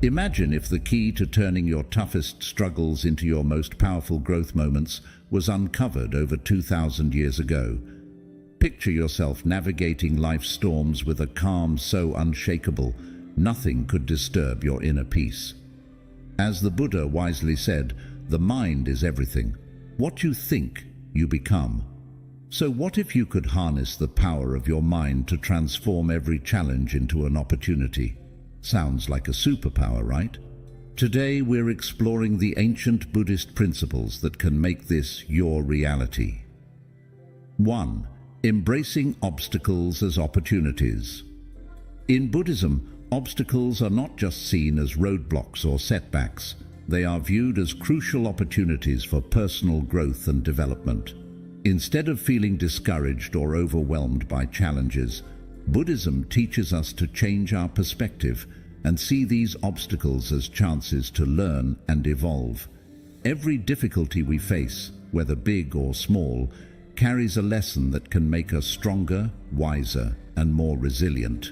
Imagine if the key to turning your toughest struggles into your most powerful growth moments was uncovered over 2,000 years ago. Picture yourself navigating life's storms with a calm so unshakable, nothing could disturb your inner peace. As the Buddha wisely said, the mind is everything. What you think, you become. So what if you could harness the power of your mind to transform every challenge into an opportunity? Sounds like a superpower, right? Today we're exploring the ancient Buddhist principles that can make this your reality. 1. Embracing obstacles as opportunities. In Buddhism, obstacles are not just seen as roadblocks or setbacks. They are viewed as crucial opportunities for personal growth and development. Instead of feeling discouraged or overwhelmed by challenges, Buddhism teaches us to change our perspective and see these obstacles as chances to learn and evolve. Every difficulty we face, whether big or small, carries a lesson that can make us stronger, wiser, and more resilient.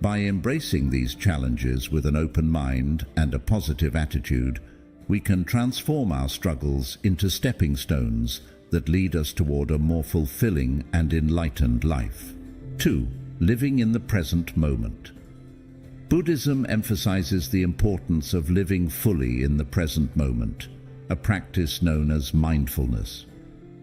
By embracing these challenges with an open mind and a positive attitude, we can transform our struggles into stepping stones that lead us toward a more fulfilling and enlightened life. 2. Living in the present moment. Buddhism emphasizes the importance of living fully in the present moment, a practice known as mindfulness.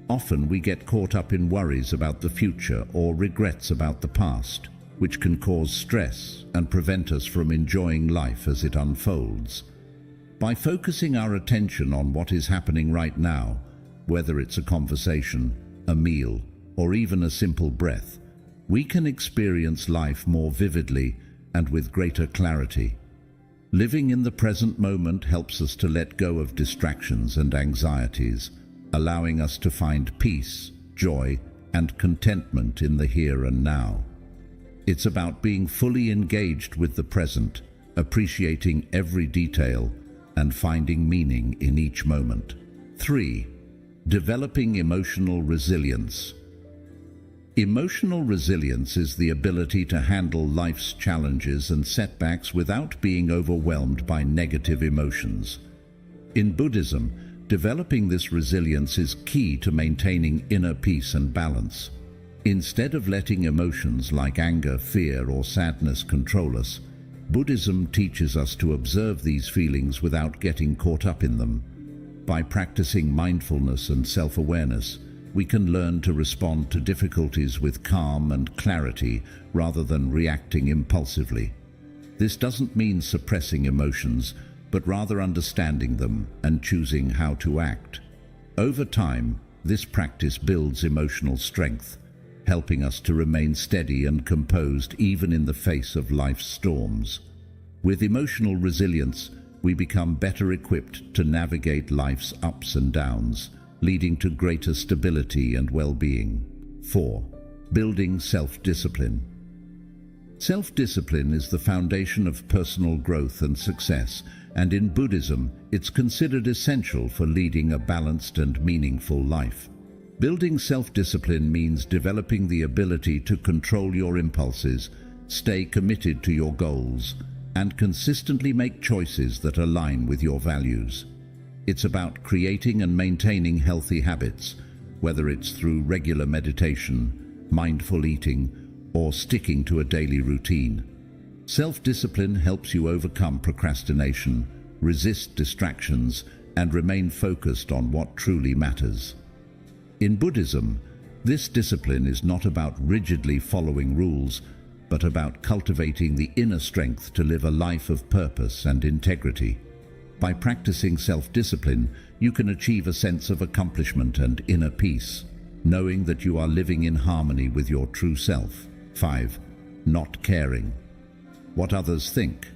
Often we get caught up in worries about the future or regrets about the past, which can cause stress and prevent us from enjoying life as it unfolds. By focusing our attention on what is happening right now, whether it's a conversation, a meal, or even a simple breath, we can experience life more vividly and with greater clarity. Living in the present moment helps us to let go of distractions and anxieties, allowing us to find peace, joy, and contentment in the here and now. It's about being fully engaged with the present, appreciating every detail, and finding meaning in each moment. 3. Developing emotional resilience. Emotional resilience is the ability to handle life's challenges and setbacks without being overwhelmed by negative emotions. In Buddhism, developing this resilience is key to maintaining inner peace and balance. Instead of letting emotions like anger, fear, or sadness control us, Buddhism teaches us to observe these feelings without getting caught up in them. By practicing mindfulness and self-awareness, we can learn to respond to difficulties with calm and clarity rather than reacting impulsively. This doesn't mean suppressing emotions, but rather understanding them and choosing how to act. Over time, this practice builds emotional strength, helping us to remain steady and composed even in the face of life's storms. With emotional resilience, we become better equipped to navigate life's ups and downs, leading to greater stability and well-being. 4. Building self-discipline. Self-discipline is the foundation of personal growth and success, and in Buddhism, it's considered essential for leading a balanced and meaningful life. Building self-discipline means developing the ability to control your impulses, stay committed to your goals, and consistently make choices that align with your values. It's about creating and maintaining healthy habits, whether it's through regular meditation, mindful eating, or sticking to a daily routine. Self-discipline helps you overcome procrastination, resist distractions, and remain focused on what truly matters. In Buddhism, this discipline is not about rigidly following rules, but about cultivating the inner strength to live a life of purpose and integrity. By practicing self-discipline, you can achieve a sense of accomplishment and inner peace, knowing that you are living in harmony with your true self. 5. Not caring what others think.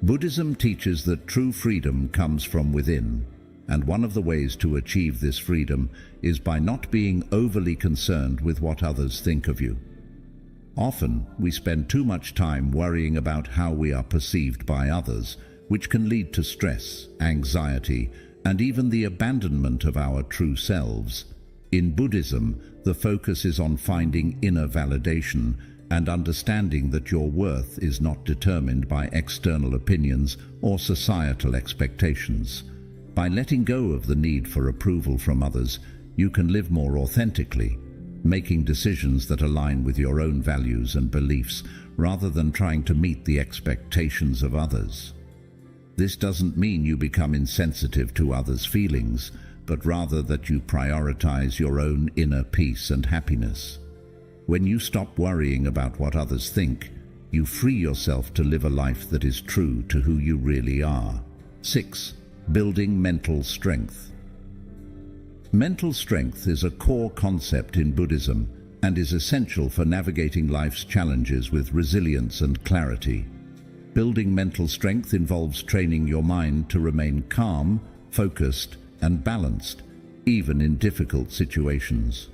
Buddhism teaches that true freedom comes from within, and one of the ways to achieve this freedom is by not being overly concerned with what others think of you. Often, we spend too much time worrying about how we are perceived by others, which can lead to stress, anxiety, and even the abandonment of our true selves. In Buddhism, the focus is on finding inner validation and understanding that your worth is not determined by external opinions or societal expectations. By letting go of the need for approval from others, you can live more authentically, making decisions that align with your own values and beliefs rather than trying to meet the expectations of others. This doesn't mean you become insensitive to others' feelings, but rather that you prioritize your own inner peace and happiness. When you stop worrying about what others think, you free yourself to live a life that is true to who you really are. 6. Building mental strength. Mental strength is a core concept in Buddhism and is essential for navigating life's challenges with resilience and clarity. Building mental strength involves training your mind to remain calm, focused, and balanced, even in difficult situations.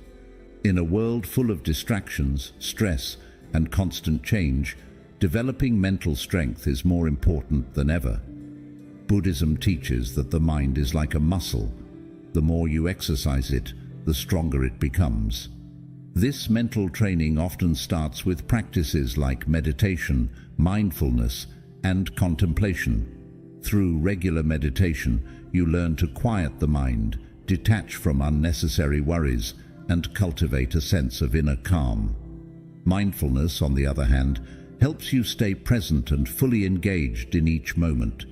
In a world full of distractions, stress, and constant change, developing mental strength is more important than ever. Buddhism teaches that the mind is like a muscle. The more you exercise it, the stronger it becomes. This mental training often starts with practices like meditation, mindfulness, and contemplation. Through regular meditation, you learn to quiet the mind, detach from unnecessary worries, and cultivate a sense of inner calm. Mindfulness, on the other hand, helps you stay present and fully engaged in each moment,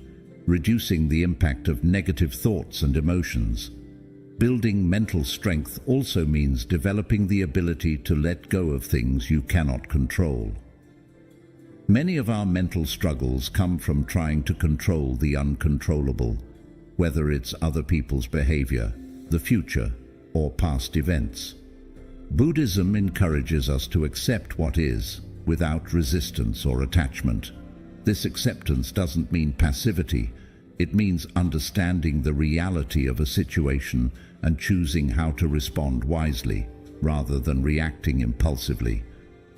reducing the impact of negative thoughts and emotions. Building mental strength also means developing the ability to let go of things you cannot control. Many of our mental struggles come from trying to control the uncontrollable, whether it's other people's behavior, the future, or past events. Buddhism encourages us to accept what is, without resistance or attachment. This acceptance doesn't mean passivity. It means understanding the reality of a situation and choosing how to respond wisely, rather than reacting impulsively.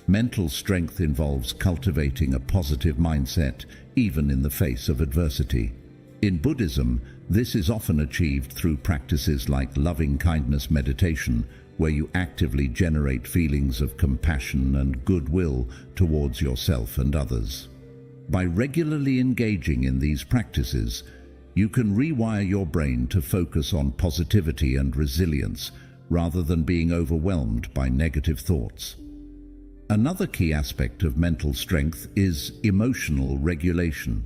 Mental strength involves cultivating a positive mindset, even in the face of adversity. In Buddhism, this is often achieved through practices like loving-kindness meditation, where you actively generate feelings of compassion and goodwill towards yourself and others. By regularly engaging in these practices, you can rewire your brain to focus on positivity and resilience, rather than being overwhelmed by negative thoughts. Another key aspect of mental strength is emotional regulation.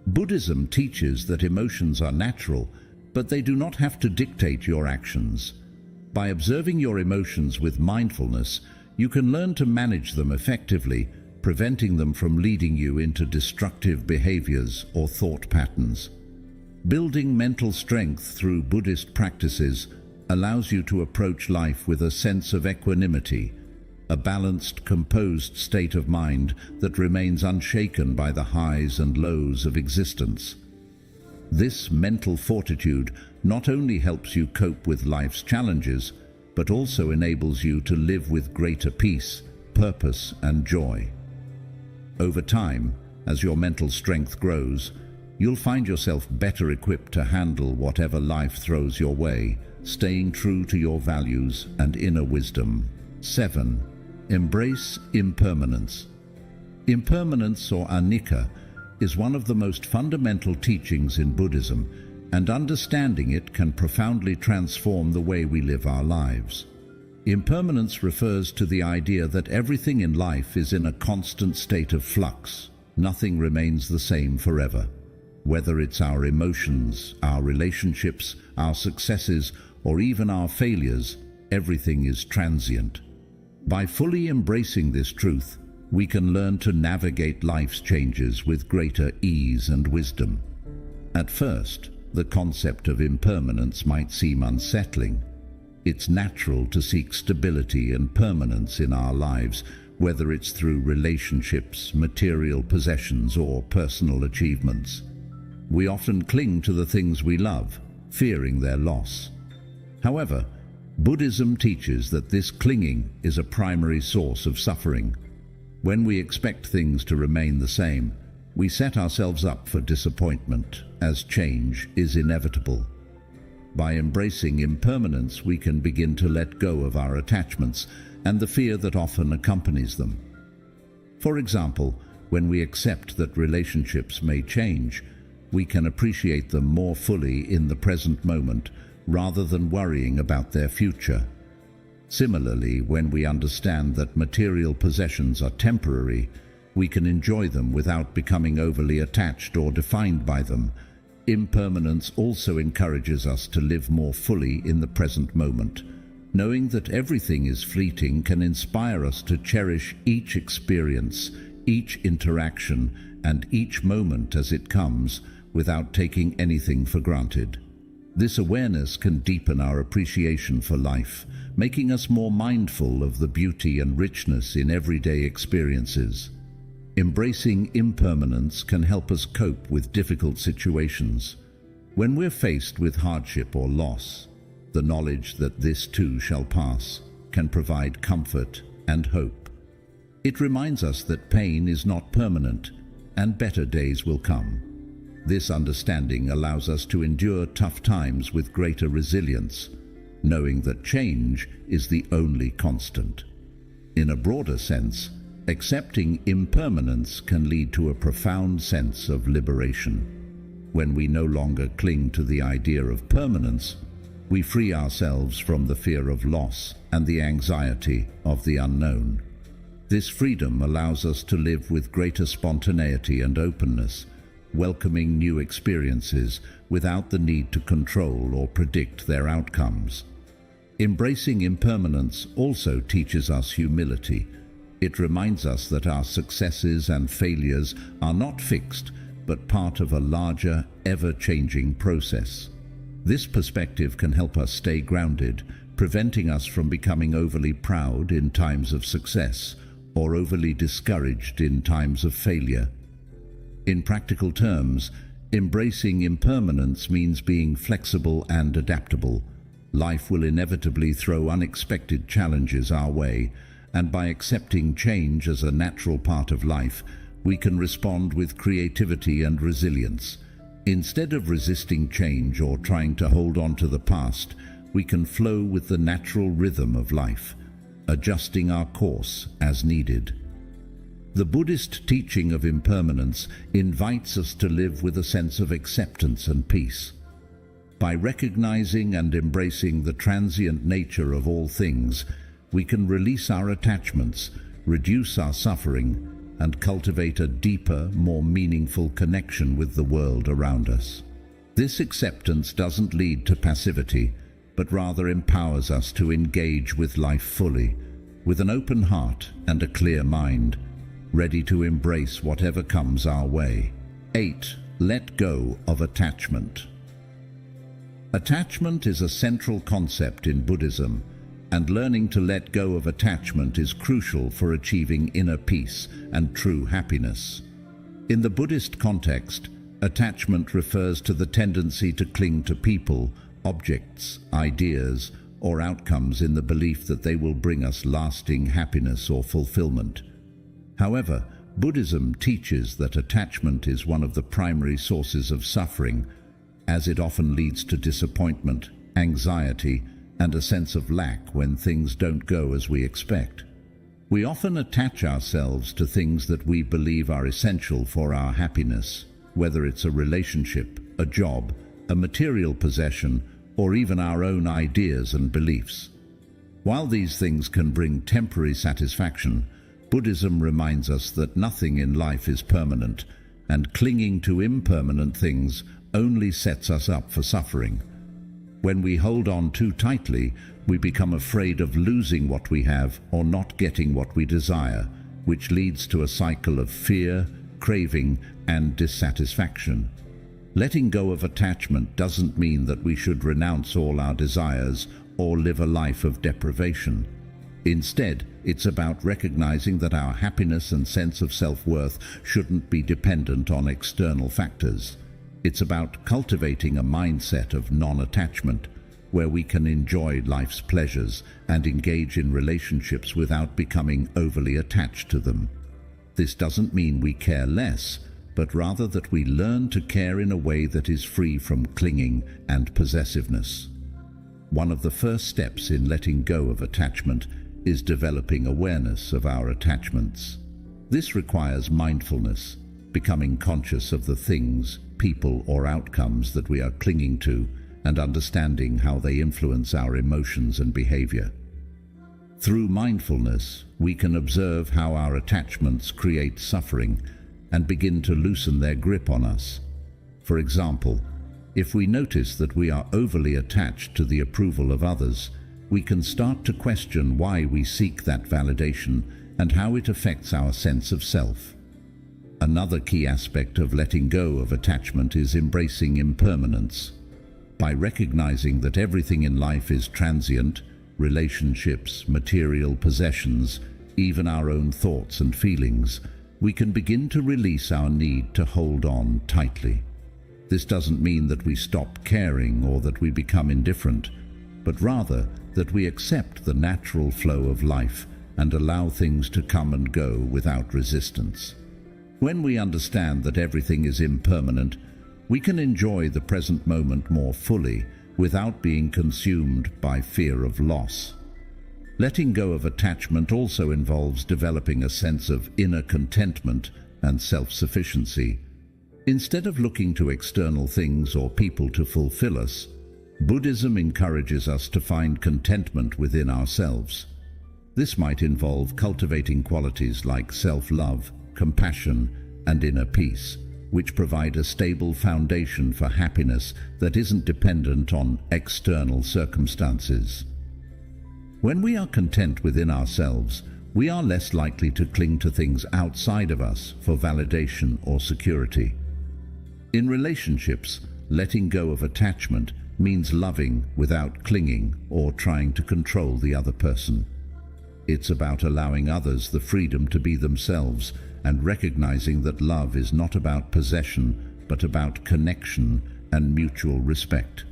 Buddhism teaches that emotions are natural, but they do not have to dictate your actions. By observing your emotions with mindfulness, you can learn to manage them effectively, preventing them from leading you into destructive behaviors or thought patterns. Building mental strength through Buddhist practices allows you to approach life with a sense of equanimity, a balanced, composed state of mind that remains unshaken by the highs and lows of existence. This mental fortitude not only helps you cope with life's challenges, but also enables you to live with greater peace, purpose, and joy. Over time, as your mental strength grows, you'll find yourself better equipped to handle whatever life throws your way, staying true to your values and inner wisdom. 7. Embrace impermanence. Impermanence, or anicca, is one of the most fundamental teachings in Buddhism, and understanding it can profoundly transform the way we live our lives. Impermanence refers to the idea that everything in life is in a constant state of flux. Nothing remains the same forever. Whether it's our emotions, our relationships, our successes, or even our failures, everything is transient. By fully embracing this truth, we can learn to navigate life's changes with greater ease and wisdom. At first, the concept of impermanence might seem unsettling. It's natural to seek stability and permanence in our lives, whether it's through relationships, material possessions, or personal achievements. We often cling to the things we love, fearing their loss. However, Buddhism teaches that this clinging is a primary source of suffering. When we expect things to remain the same, we set ourselves up for disappointment, as change is inevitable. By embracing impermanence, we can begin to let go of our attachments and the fear that often accompanies them. For example, when we accept that relationships may change, we can appreciate them more fully in the present moment rather than worrying about their future. Similarly, when we understand that material possessions are temporary, we can enjoy them without becoming overly attached or defined by them. Impermanence also encourages us to live more fully in the present moment. Knowing that everything is fleeting can inspire us to cherish each experience, each interaction, and each moment as it comes, without taking anything for granted. This awareness can deepen our appreciation for life, making us more mindful of the beauty and richness in everyday experiences. Embracing impermanence can help us cope with difficult situations. When we're faced with hardship or loss, the knowledge that this too shall pass can provide comfort and hope. It reminds us that pain is not permanent and better days will come. This understanding allows us to endure tough times with greater resilience, knowing that change is the only constant. In a broader sense, accepting impermanence can lead to a profound sense of liberation. When we no longer cling to the idea of permanence, we free ourselves from the fear of loss and the anxiety of the unknown. This freedom allows us to live with greater spontaneity and openness, welcoming new experiences without the need to control or predict their outcomes. Embracing impermanence also teaches us humility. It reminds us that our successes and failures are not fixed, but part of a larger, ever-changing process. This perspective can help us stay grounded, preventing us from becoming overly proud in times of success or overly discouraged in times of failure. In practical terms, embracing impermanence means being flexible and adaptable. Life will inevitably throw unexpected challenges our way, and by accepting change as a natural part of life, we can respond with creativity and resilience. Instead of resisting change or trying to hold on to the past, we can flow with the natural rhythm of life, adjusting our course as needed. The Buddhist teaching of impermanence invites us to live with a sense of acceptance and peace. By recognizing and embracing the transient nature of all things, we can release our attachments, reduce our suffering, and cultivate a deeper, more meaningful connection with the world around us. This acceptance doesn't lead to passivity, but rather empowers us to engage with life fully, with an open heart and a clear mind, ready to embrace whatever comes our way. 8. Let go of attachment. Attachment is a central concept in Buddhism, and learning to let go of attachment is crucial for achieving inner peace and true happiness. In the Buddhist context, attachment refers to the tendency to cling to people, objects, ideas, or outcomes in the belief that they will bring us lasting happiness or fulfillment. However, Buddhism teaches that attachment is one of the primary sources of suffering, as it often leads to disappointment, anxiety, and a sense of lack when things don't go as we expect. We often attach ourselves to things that we believe are essential for our happiness, whether it's a relationship, a job, a material possession, or even our own ideas and beliefs. While these things can bring temporary satisfaction, Buddhism reminds us that nothing in life is permanent, and clinging to impermanent things only sets us up for suffering. When we hold on too tightly, we become afraid of losing what we have or not getting what we desire, which leads to a cycle of fear, craving, and dissatisfaction. Letting go of attachment doesn't mean that we should renounce all our desires or live a life of deprivation. Instead, it's about recognizing that our happiness and sense of self-worth shouldn't be dependent on external factors. It's about cultivating a mindset of non-attachment, where we can enjoy life's pleasures and engage in relationships without becoming overly attached to them. This doesn't mean we care less, but rather that we learn to care in a way that is free from clinging and possessiveness. One of the first steps in letting go of attachment is developing awareness of our attachments. This requires mindfulness, becoming conscious of the things, people, or outcomes that we are clinging to, and understanding how they influence our emotions and behavior. Through mindfulness, we can observe how our attachments create suffering and begin to loosen their grip on us. For example, if we notice that we are overly attached to the approval of others, we can start to question why we seek that validation and how it affects our sense of self. Another key aspect of letting go of attachment is embracing impermanence. By recognizing that everything in life is transient, relationships, material possessions, even our own thoughts and feelings, we can begin to release our need to hold on tightly. This doesn't mean that we stop caring or that we become indifferent, but rather that we accept the natural flow of life and allow things to come and go without resistance. When we understand that everything is impermanent, we can enjoy the present moment more fully without being consumed by fear of loss. Letting go of attachment also involves developing a sense of inner contentment and self-sufficiency. Instead of looking to external things or people to fulfill us, Buddhism encourages us to find contentment within ourselves. This might involve cultivating qualities like self-love, compassion, and inner peace, which provide a stable foundation for happiness that isn't dependent on external circumstances. When we are content within ourselves, we are less likely to cling to things outside of us for validation or security. In relationships, letting go of attachment means loving without clinging or trying to control the other person. It's about allowing others the freedom to be themselves and recognizing that love is not about possession, but about connection and mutual respect.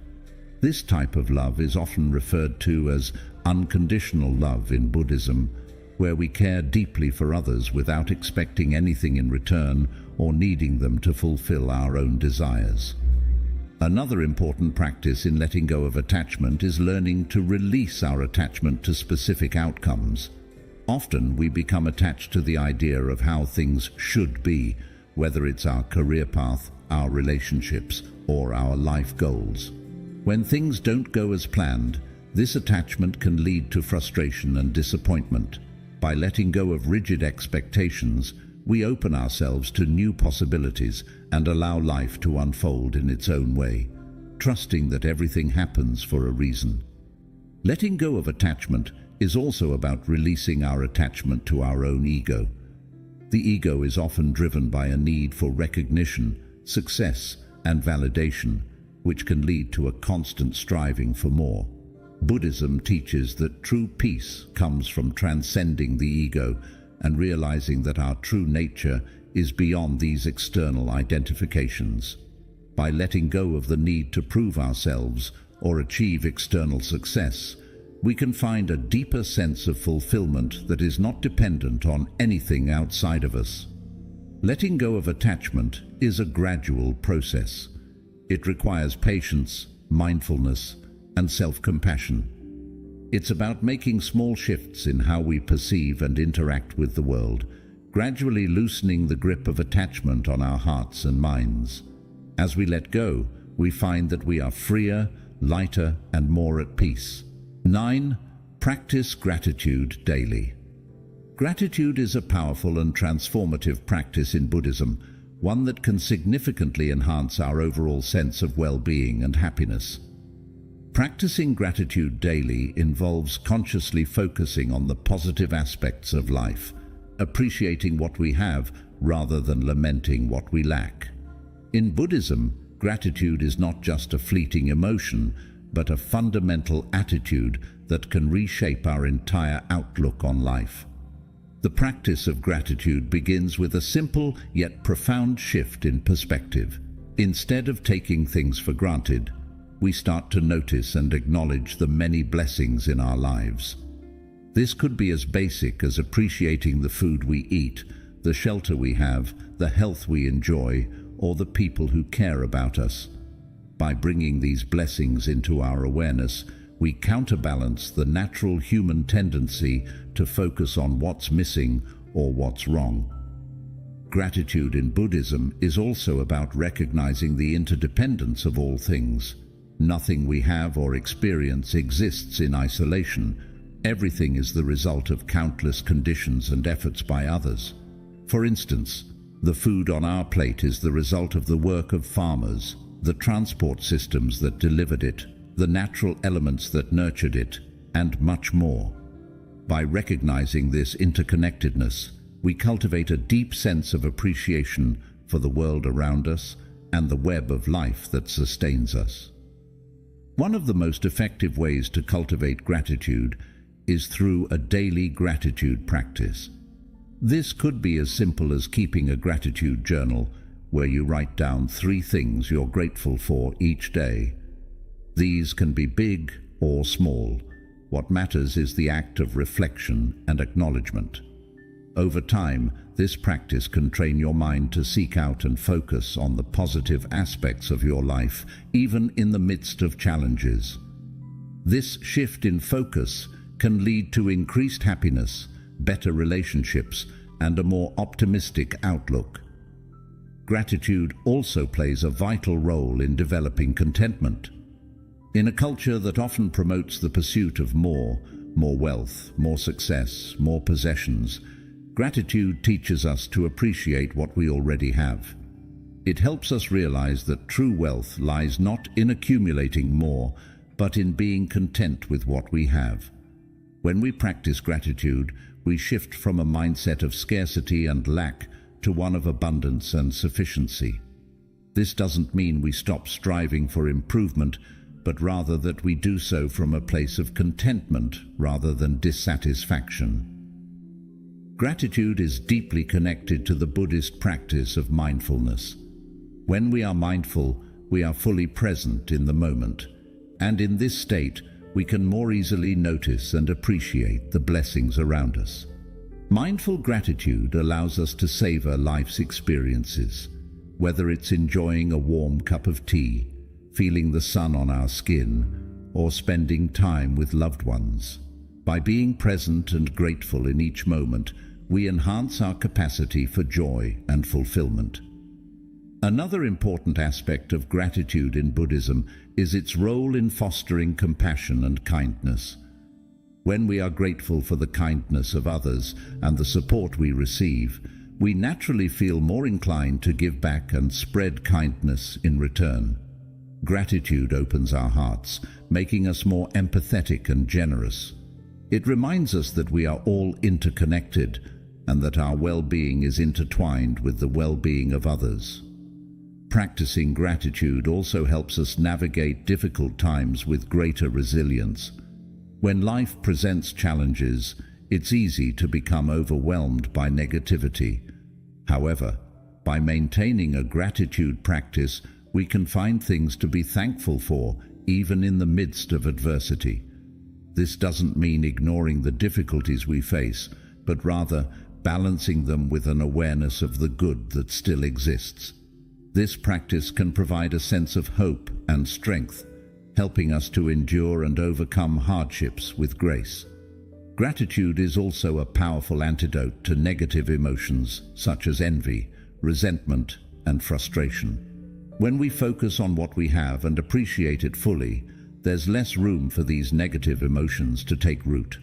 This type of love is often referred to as unconditional love in Buddhism, where we care deeply for others without expecting anything in return or needing them to fulfill our own desires. Another important practice in letting go of attachment is learning to release our attachment to specific outcomes. Often we become attached to the idea of how things should be, whether it's our career path, our relationships, or our life goals. When things don't go as planned, this attachment can lead to frustration and disappointment. By letting go of rigid expectations, we open ourselves to new possibilities and allow life to unfold in its own way, trusting that everything happens for a reason. Letting go of attachment is also about releasing our attachment to our own ego. The ego is often driven by a need for recognition, success, and validation, which can lead to a constant striving for more. Buddhism teaches that true peace comes from transcending the ego and realizing that our true nature is beyond these external identifications. By letting go of the need to prove ourselves or achieve external success, we can find a deeper sense of fulfillment that is not dependent on anything outside of us. Letting go of attachment is a gradual process. It requires patience, mindfulness, and self-compassion. It's about making small shifts in how we perceive and interact with the world, gradually loosening the grip of attachment on our hearts and minds. As we let go, we find that we are freer, lighter, and more at peace. 9. Practice gratitude daily. Gratitude is a powerful and transformative practice in Buddhism, one that can significantly enhance our overall sense of well-being and happiness. Practicing gratitude daily involves consciously focusing on the positive aspects of life, appreciating what we have rather than lamenting what we lack. In Buddhism, gratitude is not just a fleeting emotion, but a fundamental attitude that can reshape our entire outlook on life. The practice of gratitude begins with a simple yet profound shift in perspective. Instead of taking things for granted, we start to notice and acknowledge the many blessings in our lives. This could be as basic as appreciating the food we eat, the shelter we have, the health we enjoy, or the people who care about us. By bringing these blessings into our awareness, we counterbalance the natural human tendency to focus on what's missing or what's wrong. gratitude in Buddhism is also about recognizing the interdependence of all things. Nothing we have or experience exists in isolation. Everything is the result of countless conditions and efforts by others. For instance, the food on our plate is the result of the work of farmers, the transport systems that delivered it, the natural elements that nurtured it, and much more. By recognizing this interconnectedness, we cultivate a deep sense of appreciation for the world around us and the web of life that sustains us. One of the most effective ways to cultivate gratitude is through a daily gratitude practice. This could be as simple as keeping a gratitude journal where you write down 3 things you're grateful for each day. These can be big or small. What matters is the act of reflection and acknowledgement. Over time, this practice can train your mind to seek out and focus on the positive aspects of your life, even in the midst of challenges. This shift in focus can lead to increased happiness, better relationships, and a more optimistic outlook. Gratitude also plays a vital role in developing contentment. In a culture that often promotes the pursuit of more wealth, more success, more possessions, gratitude teaches us to appreciate what we already have. It helps us realize that true wealth lies not in accumulating more, but in being content with what we have. When we practice gratitude, we shift from a mindset of scarcity and lack to one of abundance and sufficiency. This doesn't mean we stop striving for improvement, but rather that we do so from a place of contentment rather than dissatisfaction. Gratitude is deeply connected to the Buddhist practice of mindfulness. When we are mindful, we are fully present in the moment, and in this state, we can more easily notice and appreciate the blessings around us. Mindful gratitude allows us to savor life's experiences, whether it's enjoying a warm cup of tea, feeling the sun on our skin, or spending time with loved ones. By being present and grateful in each moment, we enhance our capacity for joy and fulfillment. Another important aspect of gratitude in Buddhism is its role in fostering compassion and kindness. When we are grateful for the kindness of others and the support we receive, we naturally feel more inclined to give back and spread kindness in return. Gratitude opens our hearts, making us more empathetic and generous. It reminds us that we are all interconnected and that our well-being is intertwined with the well-being of others. Practicing gratitude also helps us navigate difficult times with greater resilience. When life presents challenges, it's easy to become overwhelmed by negativity. However, by maintaining a gratitude practice, we can find things to be thankful for, even in the midst of adversity. This doesn't mean ignoring the difficulties we face, but rather balancing them with an awareness of the good that still exists. This practice can provide a sense of hope and strength, helping us to endure and overcome hardships with grace. Gratitude is also a powerful antidote to negative emotions such as envy, resentment, and frustration. When we focus on what we have and appreciate it fully, there's less room for these negative emotions to take root.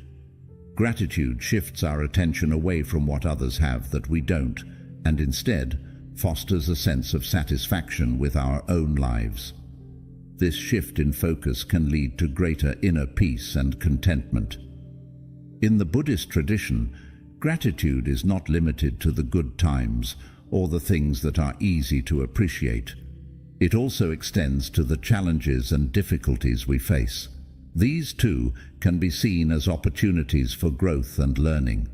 Gratitude shifts our attention away from what others have that we don't, and instead fosters a sense of satisfaction with our own lives. This shift in focus can lead to greater inner peace and contentment. In the Buddhist tradition, gratitude is not limited to the good times or the things that are easy to appreciate. It also extends to the challenges and difficulties we face. These too can be seen as opportunities for growth and learning.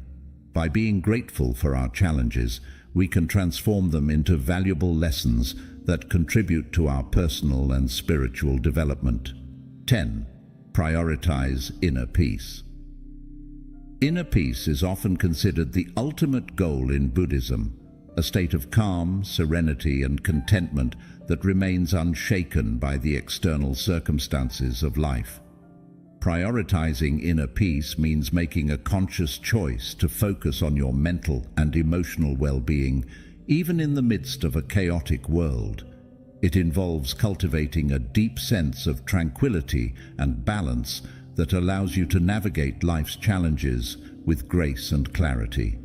By being grateful for our challenges, we can transform them into valuable lessons that contribute to our personal and spiritual development. 10. Prioritize inner peace. Inner peace is often considered the ultimate goal in Buddhism, a state of calm, serenity, and contentment that remains unshaken by the external circumstances of life. Prioritizing inner peace means making a conscious choice to focus on your mental and emotional well-being, even in the midst of a chaotic world. It involves cultivating a deep sense of tranquility and balance that allows you to navigate life's challenges with grace and clarity.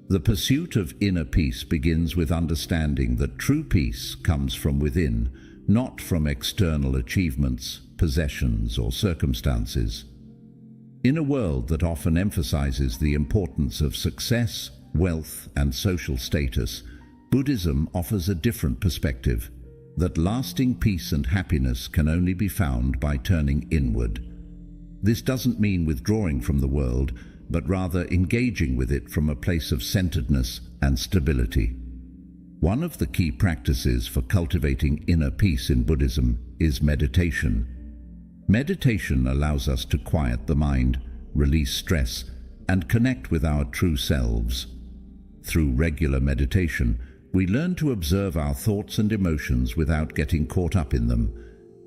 The pursuit of inner peace begins with understanding that true peace comes from within, not from external achievements, possessions, or circumstances. In a world that often emphasizes the importance of success, wealth, and social status, Buddhism offers a different perspective, that lasting peace and happiness can only be found by turning inward. This doesn't mean withdrawing from the world, but rather engaging with it from a place of centeredness and stability. One of the key practices for cultivating inner peace in Buddhism is meditation. Meditation allows us to quiet the mind, release stress, and connect with our true selves. Through regular meditation, we learn to observe our thoughts and emotions without getting caught up in them.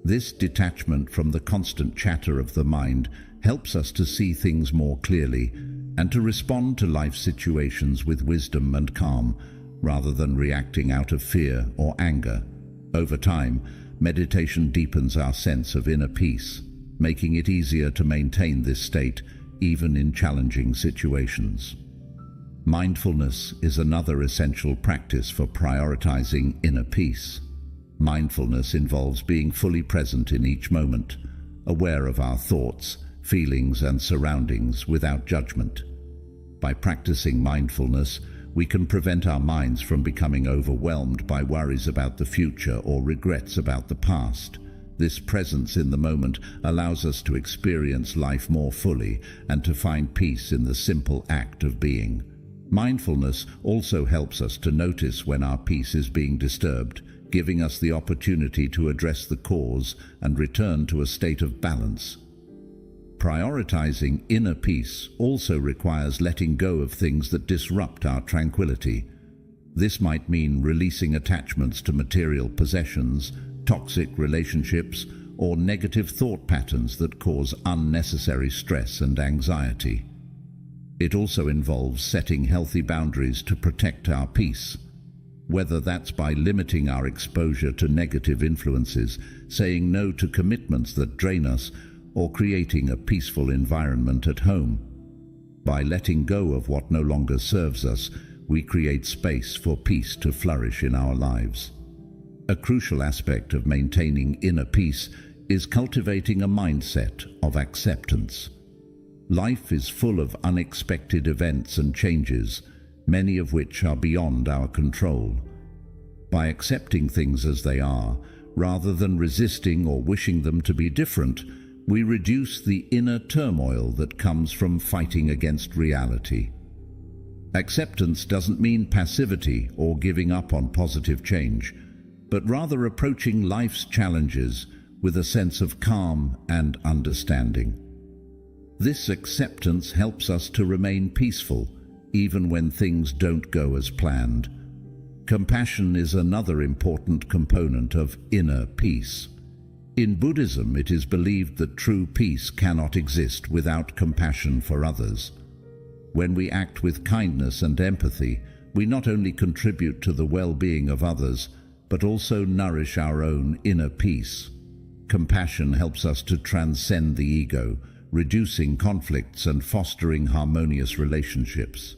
This detachment from the constant chatter of the mind helps us to see things more clearly and to respond to life situations with wisdom and calm, rather than reacting out of fear or anger. Over time, meditation deepens our sense of inner peace, making it easier to maintain this state even in challenging situations. Mindfulness is another essential practice for prioritizing inner peace. Mindfulness involves being fully present in each moment, aware of our thoughts, feelings, and surroundings without judgment. By practicing mindfulness, we can prevent our minds from becoming overwhelmed by worries about the future or regrets about the past. This presence in the moment allows us to experience life more fully and to find peace in the simple act of being. Mindfulness also helps us to notice when our peace is being disturbed, giving us the opportunity to address the cause and return to a state of balance. Prioritizing inner peace also requires letting go of things that disrupt our tranquility. This might mean releasing attachments to material possessions, toxic relationships, or negative thought patterns that cause unnecessary stress and anxiety. It also involves setting healthy boundaries to protect our peace, whether that's by limiting our exposure to negative influences, saying no to commitments that drain us, or creating a peaceful environment at home. By letting go of what no longer serves us, we create space for peace to flourish in our lives. A crucial aspect of maintaining inner peace is cultivating a mindset of acceptance. Life is full of unexpected events and changes, many of which are beyond our control. By accepting things as they are, rather than resisting or wishing them to be different, we reduce the inner turmoil that comes from fighting against reality. Acceptance doesn't mean passivity or giving up on positive change, but rather approaching life's challenges with a sense of calm and understanding. This acceptance helps us to remain peaceful, even when things don't go as planned. Compassion is another important component of inner peace. In Buddhism, it is believed that true peace cannot exist without compassion for others. When we act with kindness and empathy, we not only contribute to the well-being of others, but also nourish our own inner peace. Compassion helps us to transcend the ego, reducing conflicts and fostering harmonious relationships.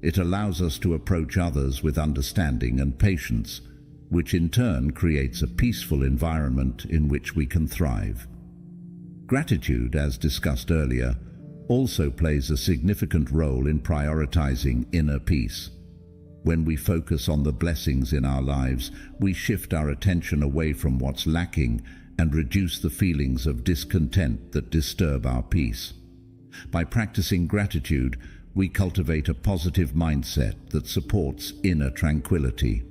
It allows us to approach others with understanding and patience, which in turn creates a peaceful environment in which we can thrive. Gratitude, as discussed earlier, also plays a significant role in prioritizing inner peace. When we focus on the blessings in our lives, we shift our attention away from what's lacking and reduce the feelings of discontent that disturb our peace. By practicing gratitude, we cultivate a positive mindset that supports inner tranquility.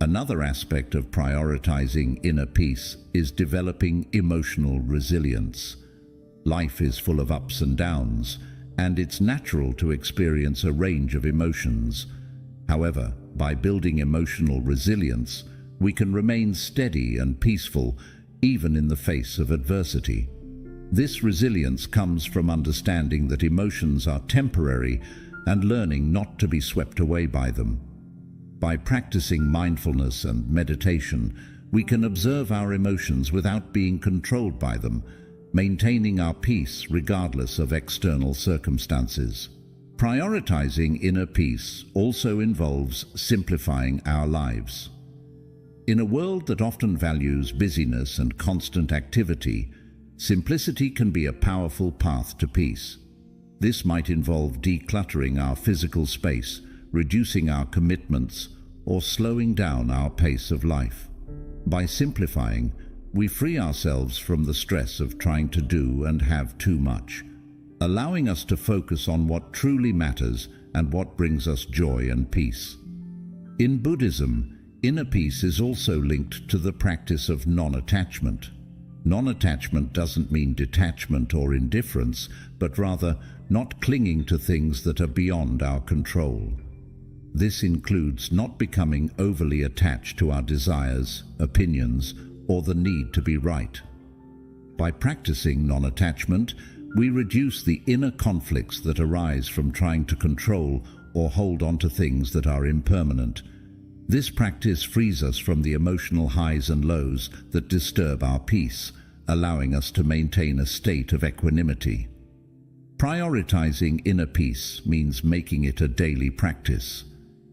Another aspect of prioritizing inner peace is developing emotional resilience. Life is full of ups and downs, and it's natural to experience a range of emotions. However, by building emotional resilience, we can remain steady and peaceful even in the face of adversity. This resilience comes from understanding that emotions are temporary and learning not to be swept away by them. By practicing mindfulness and meditation, we can observe our emotions without being controlled by them, maintaining our peace regardless of external circumstances. Prioritizing inner peace also involves simplifying our lives. In a world that often values busyness and constant activity, simplicity can be a powerful path to peace. This might involve decluttering our physical space, reducing our commitments, or slowing down our pace of life. By simplifying, we free ourselves from the stress of trying to do and have too much, allowing us to focus on what truly matters and what brings us joy and peace. In Buddhism, inner peace is also linked to the practice of non-attachment. Non-attachment doesn't mean detachment or indifference, but rather not clinging to things that are beyond our control. This includes not becoming overly attached to our desires, opinions, or the need to be right. By practicing non-attachment, we reduce the inner conflicts that arise from trying to control or hold on to things that are impermanent. This practice frees us from the emotional highs and lows that disturb our peace, allowing us to maintain a state of equanimity. Prioritizing inner peace means making it a daily practice.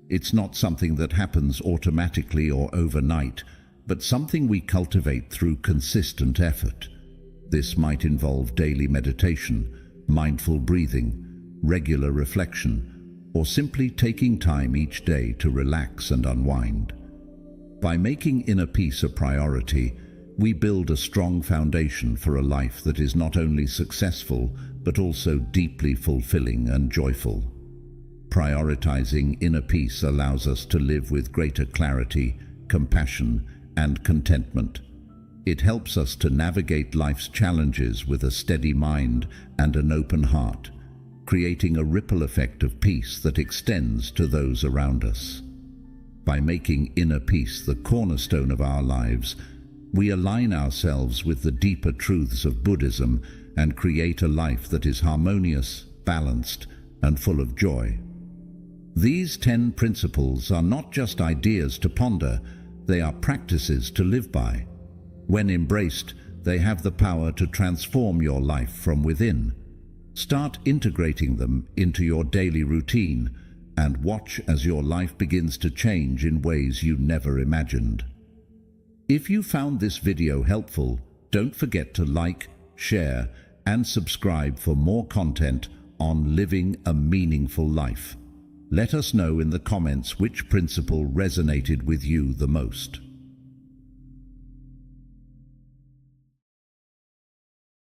It's not something that happens automatically or overnight, but something we cultivate through consistent effort. This might involve daily meditation, mindful breathing, regular reflection, or simply taking time each day to relax and unwind. By making inner peace a priority, we build a strong foundation for a life that is not only successful, but also deeply fulfilling and joyful. Prioritizing inner peace allows us to live with greater clarity, compassion, and contentment. It helps us to navigate life's challenges with a steady mind and an open heart, creating a ripple effect of peace that extends to those around us. By making inner peace the cornerstone of our lives, we align ourselves with the deeper truths of Buddhism and create a life that is harmonious, balanced, and full of joy. These 10 principles are not just ideas to ponder, they are practices to live by. When embraced, they have the power to transform your life from within. Start integrating them into your daily routine and watch as your life begins to change in ways you never imagined. If you found this video helpful, don't forget to like, share, and subscribe for more content on living a meaningful life. Let us know in the comments which principle resonated with you the most.